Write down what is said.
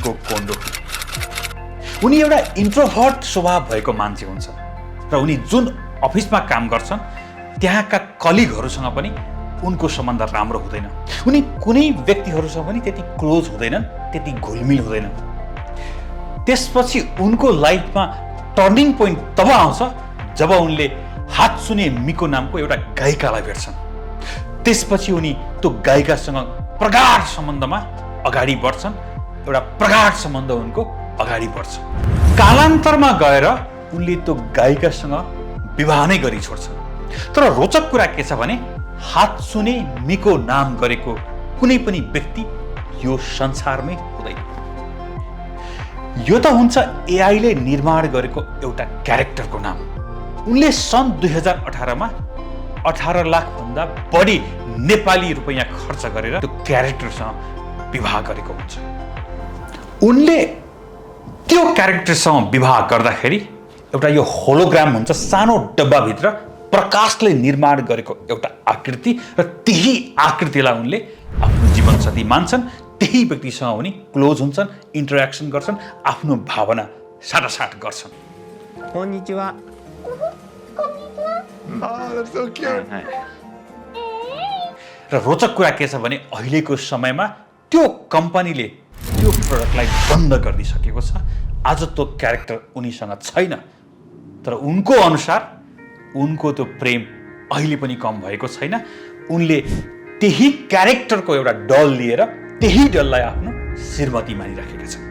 उनको कोन्डो। उनी एउटा इन्ट्रोभर्ट स्वभाव भएको मान्छे हुन्छ र उनी जुन अफिसमा काम गर्छन् त्यहाँका कलिगहरूसँग पनि उनको सम्बन्ध राम्रो हुँदैन। उनी कुनै व्यक्तिहरूसँग पनि त्यति क्लोज हुँदैनन्, त्यति घुलमिल हुँदैनन्। त्यसपछि उनको लाइफमा टर्निङ पोइन्ट तब आउँछ जब उनले हात्सुने मिको नामको एउटा गायिकालाई भेट्छन्। त्यसपछि उनी त्यो गायिकासँग प्रगाढ सम्बन्धमा अगाडि बढ्छन्। एउटा प्रगाढ सम्बन्ध उनको अगाडि बढ्छ। कालान्तरमा गएर उनले त्यो गायिकासँग विवाह नै गरी छोड्छन्। तर रोचक कुरा के छ भने हात्सुने मिको नाम गरेको कुनै पनि व्यक्ति यो संसारमै हुँदैन। यो त हुन्छ एआईले निर्माण गरेको एउटा क्यारेक्टरको नाम। उनले सन् 2018 मा 18 लाख भन्दा बढी नेपाली रुपैयाँ खर्च गरेर त्यो क्यारेक्टरसँग विवाह गरेको हुन्छ। उनले त्यो क्यारेक्टरसँग विवाह गर्दाखेरि एउटा यो होलोग्राम हुन्छ, सानो डब्बाभित्र प्रकाशले निर्माण गरेको एउटा आकृति, र त्यही आकृतिलाई उनले आफ्नो जीवनसाथी मान्छन्। त्यही व्यक्तिसँग उनी क्लोज हुन्छन्, इन्टरेक्सन गर्छन्, आफ्नो भावना साटासाट गर्छन्। konnichiwa. Oh, that's so cute. र रोचक कुरा के छ भने अहिलेको समयमा त्यो कम्पनीले त्यो प्रोडक्टलाई बन्द गरिदिसकेको छ। आज त्यो क्यारेक्टर उनीसँग छैन, तर उनको अनुसार उनको त्यो प्रेम अहिले पनि कम भएको छैन। उनले त्यही क्यारेक्टरको एउटा डल लिएर त्यही डललाई आफ्नो श्रीमती मानिराखेका छन्।